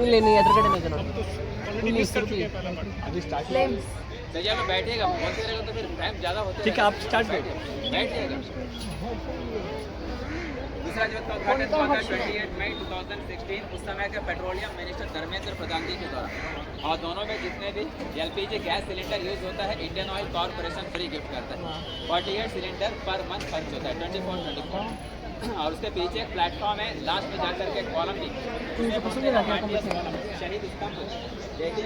ಇಲ್ಲ ನೀ ಎದುರುಗಡೆ ನಿಂತು ನೋಡಿ अभी स्टार्ट फ्लेम्स चलो बैठिएगा, बोलते रहेगा तो फिर टाइम ज़्यादा होता ठीक है, आप स्टार्ट करिए। बैठिएगा। दूसरा जो था उद्घाटन हुआ था 28 मई 2016 उस समय के पेट्रोलियम मिनिस्टर धर्मेंद्र प्रधान जी के द्वारा, और दोनों में जितने भी एलपीजी गैस सिलेंडर यूज होता है Indian oil corporation free gift करता है। 48 सिलेंडर पर मंथ खर्च होता है 24 और उसके पीछे एक प्लेटफॉर्म है, लास्ट में जाकर के कॉलम भी शहीद स्तंभ देखिए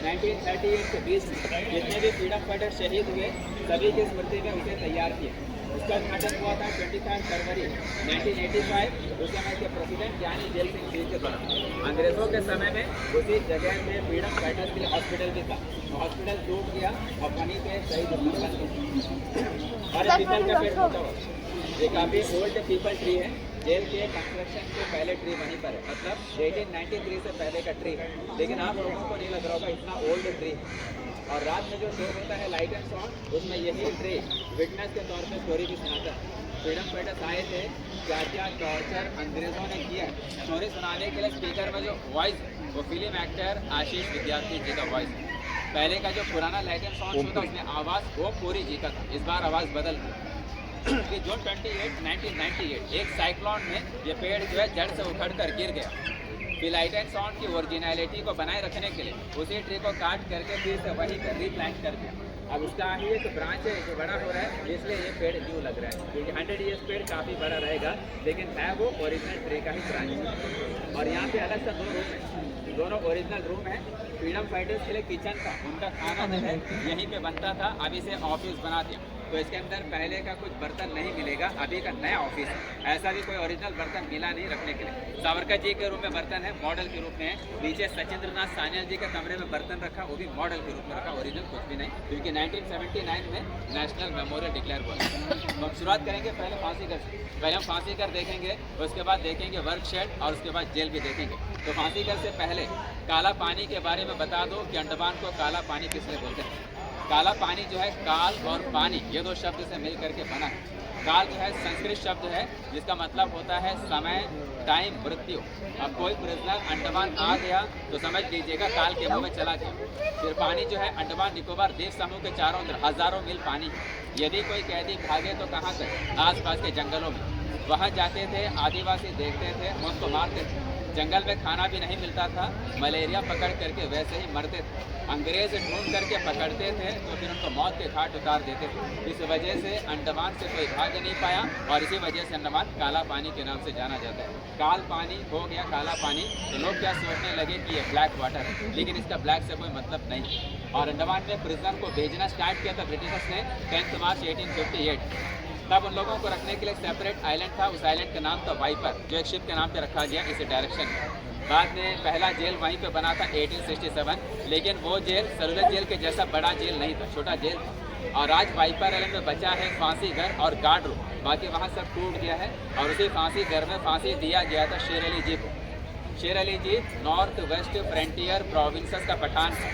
1938 के बीच जितने भी फ्रीडम फाइटर शहीद हुए सभी की स्मृति में उसे तैयार किए। उसका उद्घाटन हुआ था 25 फरवरी 1985 उस समय के प्रेसिडेंट यानी जेल सिंह जी के द्वारा। अंग्रेजों के समय में उसी जगह में फ्रीडम फाइटर्स के लिए हॉस्पिटल भी था, हॉस्पिटल टूट गया और वहीं पे शहीद और पीपल का पेड़ होता हुआ ये काफ़ी ओल्ड पीपल ट्री है। जेल के कंस्ट्रक्शन के पहले ट्री वहीं पर है, मतलब 1893 से पहले का ट्री है, लेकिन आप लोगों को नहीं लग रहा होगा इतना ओल्ड ट्री। और रात में जो शो होता है लाइट एंड साउंड उसमें यही ट्री विटनेस के तौर पर स्टोरी भी सुनाता है। फ्रीडम फाइटर्स आए थे, क्या क्या टॉर्चर अंग्रेज़ों ने किया। स्टोरी सुनाने के लिए स्पीकर में जो वॉइस वो फिल्म एक्टर आशीष विद्यार्थी जी का वॉइस। पहले का जो पुराना लाइट एंड साउंड शो था उसमें आवाज़ वो पूरी जी का था, इस बार आवाज़ बदल गई। कि जून 28, 1998 एक साइक्लोन में ये पेड़ जो है जड़ से उखड़कर गिर गया। फिर लाइट एंड साउंड की ओरिजिनलिटी को बनाए रखने के लिए उसी ट्री को काट करके फिर से वहीं पर रीप्लांट कर दिया। अब उसका ही एक ब्रांच है जो बड़ा हो रहा है, इसलिए ये पेड़ न्यू लग रहा है, क्योंकि 100 ईयर्स पेड़ काफ़ी बड़ा रहेगा, लेकिन है वो ओरिजिनल ट्री का ही ब्रांच। और यहाँ पे अलग सा 2 रूम है, दोनों ओरिजिनल रूम है। फ्रीडम फाइटर्स के लिए किचन था, उनका खाना जो है यहीं पे बनता था, अब इसे ऑफिस बना दिया। तो इसके अंदर पहले का कुछ बर्तन नहीं मिलेगा, अभी का नया ऑफिस है। ऐसा भी कोई ओरिजिनल बर्तन मिला नहीं रखने के लिए। सावरकर जी के रूम में बर्तन है, मॉडल के रूप में है। नीचे सचिंद्रनाथ सान्याल जी के कमरे में बर्तन रखा, वो भी मॉडल के रूप में रखा, ओरिजिनल कुछ भी नहीं, क्योंकि 1979 में नेशनल मेमोरियल डिक्लेयर हुआ। तो हम शुरुआत करेंगे पहले फांसीगर से। पहले हम फांसीगर देखेंगे, उसके बाद देखेंगे वर्क शेड और उसके बाद जेल भी देखेंगे। तो फांसीगर से पहले काला पानी के बारे में बता दो कि अंडमान को काला पानी किस लिए बोलते हैं। काला पानी जो है काल और पानी ये 2 शब्द से मिल करके बना है। काल जो है संस्कृत शब्द है जिसका मतलब होता है समय, टाइम, मृत्यु। अब कोई प्रिजनर अंडमान आ गया तो समझ लीजिएगा काल के मुंह में चला गया। फिर पानी जो है अंडमान निकोबार द्वीप समूह के चारों तरफ हजारों मील पानी। यदि कोई कैदी भागे तो कहाँ गए? आसपास के जंगलों में, वहाँ जाते थे, आदिवासी देखते थे, उसको मारते थे। जंगल में खाना भी नहीं मिलता था, मलेरिया पकड़ करके वैसे ही मरते थे। अंग्रेज ढूंढ करके पकड़ते थे तो फिर उनको मौत के घाट उतार देते थे। इस वजह से अंडमान से कोई भाग नहीं पाया और इसी वजह से अंडमान काला पानी के नाम से जाना जाता है। काल पानी हो गया काला पानी, तो लोग क्या सोचने लगे कि ये ब्लैक वाटर है, लेकिन इसका ब्लैक से कोई मतलब नहीं। और अंडमान में प्रिजनर को भेजना स्टार्ट किया था ब्रिटिशर्स ने 10 मार्च 1858। तब उन लोगों को रखने के लिए सेपरेट आइलैंड था, उस आइलैंड का नाम था वाइपर, जो एक शिप के नाम पे रखा गया इस डायरेक्शन में। बाद में पहला जेल वहीं पे बना था 1867, लेकिन वो जेल सेलुलर जेल के जैसा बड़ा जेल नहीं था, छोटा जेल था। और आज वाइपर आइलैंड में बचा है फांसी घर और गार्ड रूम, बाकी वहाँ सब टूट गया है। और उसी फांसी घर में फांसी दिया गया था शेर अली जी को। शेर अली जी नॉर्थ वेस्ट फ्रंटियर प्रोविंसेस का पठान था।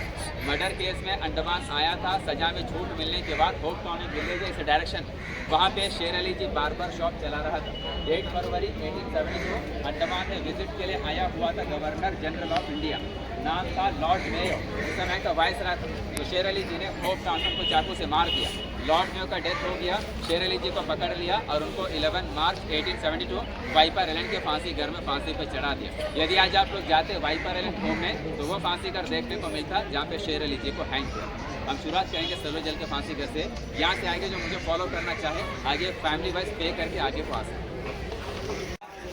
मर्डर केस में अंडमान आया था, सजा में छूट मिलने के बाद होप टाउन में विलेज इस डायरेक्शन वहाँ पे शेर अली जी बार्बर शॉप चला रहा था। 8 फरवरी 1872 अंडमान में विजिट के लिए आया हुआ था गवर्नर जनरल ऑफ इंडिया, नाम था लॉर्ड मेयो, उस समय का वायसराय था। तो शेर अली जी ने होप टाउन को चाकू से मार दिया। लॉर्ड मेयो का डेथ हो गया, शेर अली जी को पकड़ लिया और उनको 11 मार्च 1872 वाइपर आइलैंड के फांसी घर में फांसी पर चढ़ा दिया। यदि आज आप लोग जाते वाइपर आइलैंड घूमने तो वो फांसी घर देखने को मिलता जहाँ पे शेर अली जी को हैंग किया। हम शुरुआत करेंगे सेलुलर जेल के फांसी घर से। यहाँ से आगे जो मुझे फॉलो करना चाहे आगे फैमिली वाइज पे करके आगे पास है।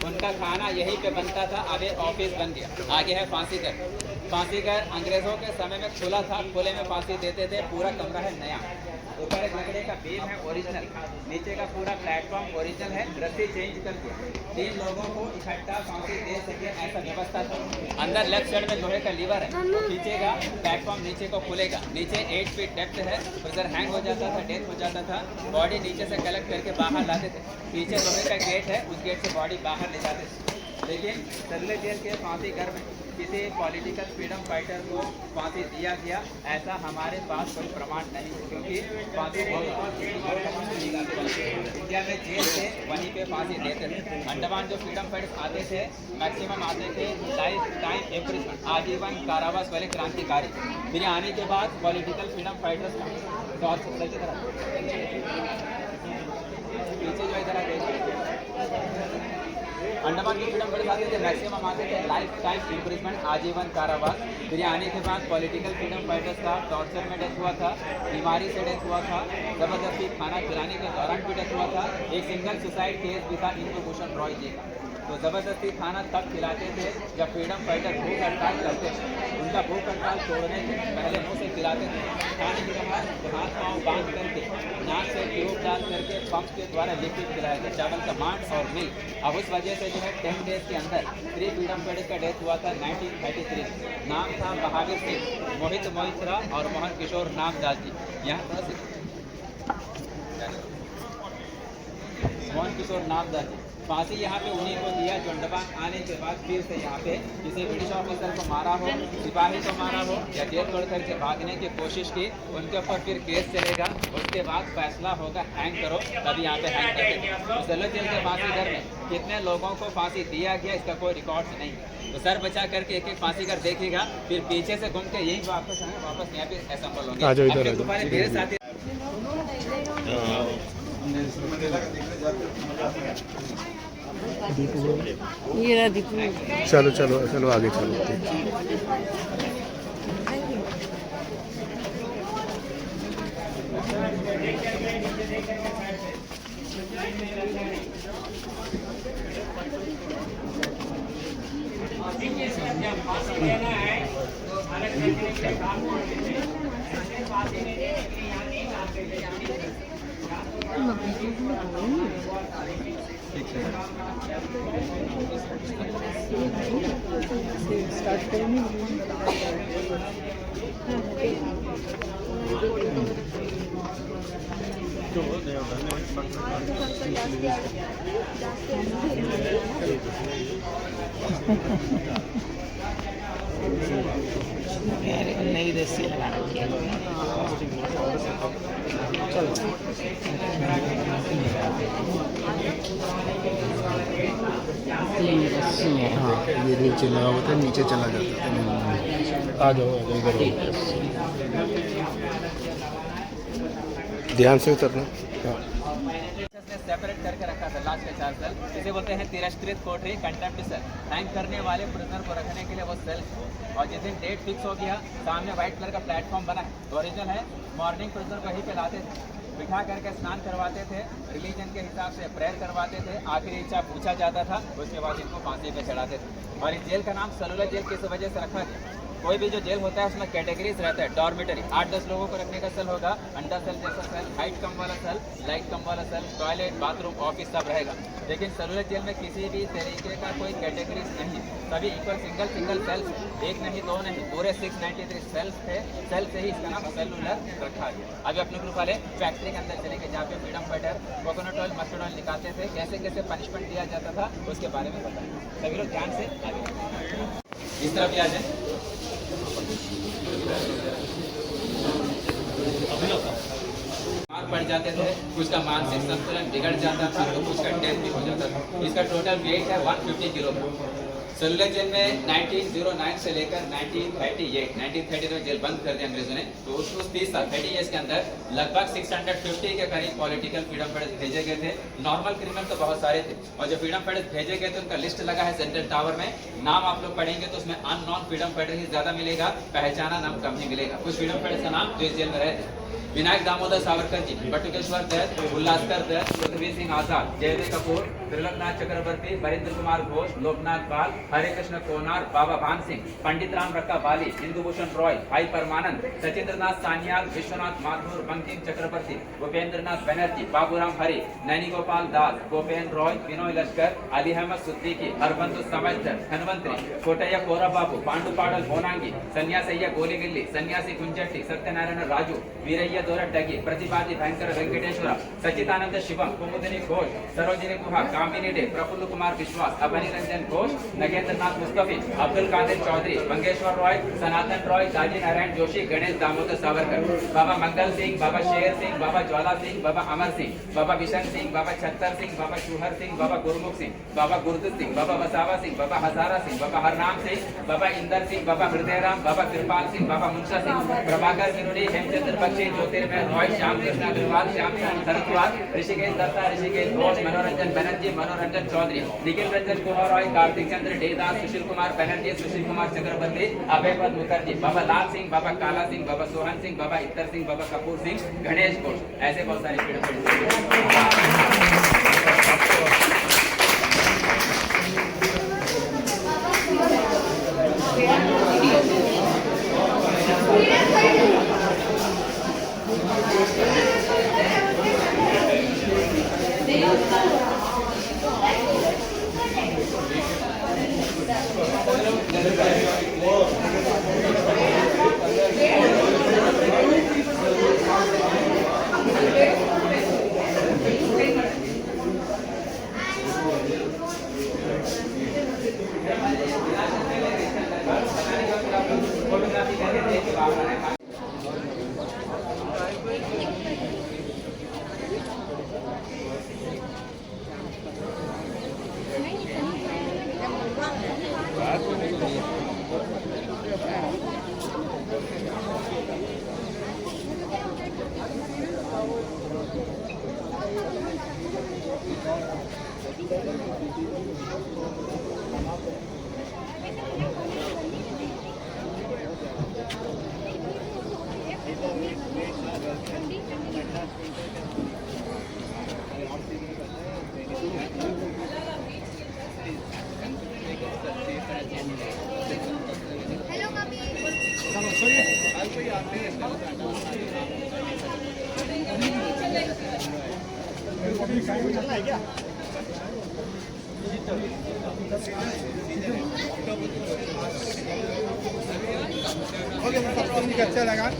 उनका खाना यहीं पे बनता था, आगे ऑफिस बन गया। आगे है फांसी घर। फांसी घर अंग्रेज़ों के समय में खुला था, खुले में फांसी देते थे। पूरा कमरा है नया, ऊपर एक लकड़े का बीम है ओरिजिनल, नीचे का पूरा प्लेटफॉर्म ओरिजिनल है, रस्सी चेंज कर दिया। 3 लोगों को इकट्ठा फांसी दे सके ऐसा व्यवस्था था। अंदर लेफ्ट साइड में लोहे का लीवर है, तो खींचेगा प्लेटफॉर्म नीचे को खुलेगा। नीचे 8 फीट डेप्थ है, प्रेशर हैंग हो जाता था, डेथ हो जाता था। बॉडी नीचे से कलेक्ट करके बाहर लाते थे। पीछे लोहे का गेट है, उस गेट से बॉडी बाहर ले जाते थे। लेकिन सेलुलर जेल के फांसी घर में किसी पॉलिटिकल फ्रीडम फाइटर को फांसी दिया गया ऐसा हमारे पास कोई प्रमाण नहीं है, क्योंकि फांसी इंडिया में जेल थे वहीं पे फांसी देते थे। अंडमान जो फ्रीडम फाइटर्स आते थे मैक्सिमम आते थे लाइफ टाइम इम्प्रिजमेंट, आजीवन कारावास वाले क्रांतिकारी। फिर आने के बाद पॉलिटिकल फ्रीडम फाइटर्स पीछे जो इधर अंडमान के फ्रीडम फाइटर्स आते थे मैक्सिमम आते थे लाइफ टाइम इम्प्रिजमेंट, आजीवन कारावास। फिर आने के बाद पॉलिटिकल फ्रीडम फाइटर्स का टॉर्चर में डेथ हुआ था, बीमारी से डेथ हुआ था, जबरदस्ती खाना खिलाने के दौरान भी डेथ हुआ था। एक सिंगल सुसाइड केस भी था इंदुभूषण रॉय जी का। तो जबरदस्ती खाना तब खिलाते थे जब फ्रीडम फाइटर भूख हड़ताल करते थे, उनका भूख हड़ताल तोड़ने के पहले मुँह से खिलाते थे। खाने के बाद हाथ पाँव बांध करके नाक से ट्यूब डाल करके पंप के द्वारा लिक्विड खिलाया था, चावल का मांस और मिल्क। अब उस वजह से जो है 10 डेज के अंदर 3 फ्रीडम फाइटर्स का डेथ हुआ था 1933। नाम था महावीर सिंह, मोहित मोहित्रा और मोहन किशोर नामदास जी। यहाँ पर मोहन किशोर नामदास जी फांसी यहाँ पे उन्हीं को दिया जो अंडमान आने के बाद फिर से यहाँ पे किसी ब्रिटिश ऑफिसर को मारा हो, सिपाही को मारा हो या जेल तोड़ करके भागने की कोशिश की, उनके ऊपर फिर केस चलेगा। उसके बाद फैसला होगा हैंग करो, तभी यहाँ पे हैंग करते। सेलुलर जेल के फांसी घर में कितने लोगों को फांसी दिया गया इसका कोई रिकॉर्ड नहीं। तो सर बचा करके एक एक फांसी घर देखेगा, फिर पीछे से घूम के यही वापस आए, वापस यहाँ पे असेंबल होंगे। मेरे साथी ये रहा दीपू। चलो चलो चलो आगे चलो। स्टार्ट करेंगे। नई रस्सी लगाना चाहिए। चलो हाँ ये नीचे लगा हुआ था, नीचे चला जाता था। आ जाओ इधर ध्यान से उतरना। सेपरेट करके रखा था लास्ट के 4 सेल, इसे बोलते हैं तिरस्कृत कोठरी, कंटेम्प्ट सेल। हैंग करने वाले प्रिजनर को रखने के लिए वो सेल। और जिस दिन डेट फिक्स हो गया, सामने व्हाइट कलर का प्लेटफॉर्म बना है, ओरिजिनल है। मॉर्निंग प्रिजनर को वहीं पे लाते थे, बिठा करके स्नान करवाते थे, रिलीजन के हिसाब से प्रेयर करवाते थे, आखिरी इच्छा पूछा जाता था, उसके बाद इनको फांसी पे चढ़ाते थे। और इस जेल का नाम सेलुलर जेल किस वजह से रखा गया? कोई भी जो जेल होता है उसमें कैटेगरीज रहता है। डॉर्मिटरी 8-10 लोगों को रखने का सेल होगा, अंडर सेल जैसा सेल, हाइट कम वाला सेल, लाइट कम वाला सेल, टॉयलेट, बाथरूम, ऑफिस सब रहेगा। लेकिन सेलुलर जेल में किसी भी तरीके का कोई कैटेगरीज नहीं, सभी इक्वल सिंगल सेल्स, एक नहीं दो नहीं, पूरे 693 सेल्स थे। सेल से ही इसका नाम सेलुलर रखा गया। अभी अपने ग्रुप वाले फैक्ट्री के अंदर चलेंगे जहाँ पे freedom fighter coconut oil, mustard oil निकालते थे, कैसे कैसे पनिशमेंट दिया जाता था उसके बारे में बताएंगे। सभी लोग ध्यान से आगे इस तरफ भी आ जाए। पड़ जाते थे, कुछ का मानसिक संतुलन बिगड़ जाता था, तो कुछ का डेथ भी हो जाता था। इसका टोटल वेट है 150 किलोग्राम। सेलुलर जेल में 1909 से लेकर 1930 में जेल बंद कर दिया अंग्रेजों ने। तो उस 30 साल 30 ईयर्स के अंदर लगभग 650 के करीब पॉलिटिकल फ्रीडम फाइटर्स भेजे गए थे। नॉर्मल क्रिमिनल तो बहुत सारे थे, और जो फ्रीडम फाइटर्स भेजे गए थे उनका लिस्ट लगा है सेंट्रल टावर में। नाम आप लोग पढ़ेंगे तो उसमें अननोन फ्रीडम फाइटर ही ज्यादा मिलेगा, पहचाना नाम कम ही मिलेगा। कुछ फ्रीडम फाइटर्स का नाम जो इस जेल में रहे थे: विनायक दामोदर सावरकर जी, बटुकेश्वर दत्त, उल्लासकर दत्त, पृथ्वी सिंह आजाद, जयदेव कपूर, त्रिलोकनाथ चक्रवर्ती, वरिंद्र कुमार घोष, लोकनाथ बाल, हरे कृष्ण कोनार, बाबा भान सिंह, पंडित राम रक्का बाली, इंदुभूषण रॉय, भाई परमानंद, सचिंद्रनाथ सान्याल, विश्वनाथ माथुर, बंकिम चक्रवर्ती, भूपेंद्रनाथ बनर्जी, बाबूराम हरि, नैनी गोपाल दास, गोपेन रॉय, विनोय लश्कर, अली अहमद सिद्दीकी, हरबंधु समझदर, धनवंतरी, कोटैया कोरा बाबू, पांडु पाडल बोनांगी, सन्यासैया गोलीगिल्ली, सन्यासी कुंजट्टी, सत्यनारायण राजू, वीर वीरय्य दोरड्डगी प्रतिपादि भयंकर वेंकटेश्वर सच्चिदानंद शिवम कुमुदिनी घोष सरोजिनी गुहा कामिनी डे प्रफुल्ल कुमार विश्वास अभनी रंजन घोष नगेंद्र नाथ मुस्तफी अब्दुल कादिर चौधरी मंगेश्वर रॉय सनातन रॉय दाजी नारायण जोशी गणेश दामोदर सावरकर बाबा मंगल सिंह बाबा शेर सिंह बाबा ज्वाला सिंह बाबा अमर सिंह बाबा बिशन सिंह बाबा छत्तर सिंह बाबा शुहर सिंह बाबा गुरमुख सिंह बाबा गुरदत सिंह बाबा वसावा सिंह बाबा हजारा सिंह बाबा हरनाम सिंह बाबा इंदर सिंह बाबा हृदयराम बाबा कृपाल सिंह बाबा मुंशा सिंह प्रभाकर किरोड़ी हेमचंद्र बख्शी ज्योतिर्मय रॉय श्याम कृष्ण अग्रवाल श्याम सरद्वार ऋषिकेश दत्ता ऋषिकेश घोष मनोरंजन बनर्जी मनोरंजन चौधरी निखिल रंजन कुमार रॉय कार्तिक चंद्र डेदास सुशील कुमार बनर्जी सुशील कुमार चक्रवर्ती अभयपद मुखर्जी बाबा लाल सिंह बाबा काला सिंह बाबा सोहन सिंह बाबा इत्तर सिंह बाबा कपूर सिंह गणेश घोष ऐसे बहुत सारे अच्छा लगा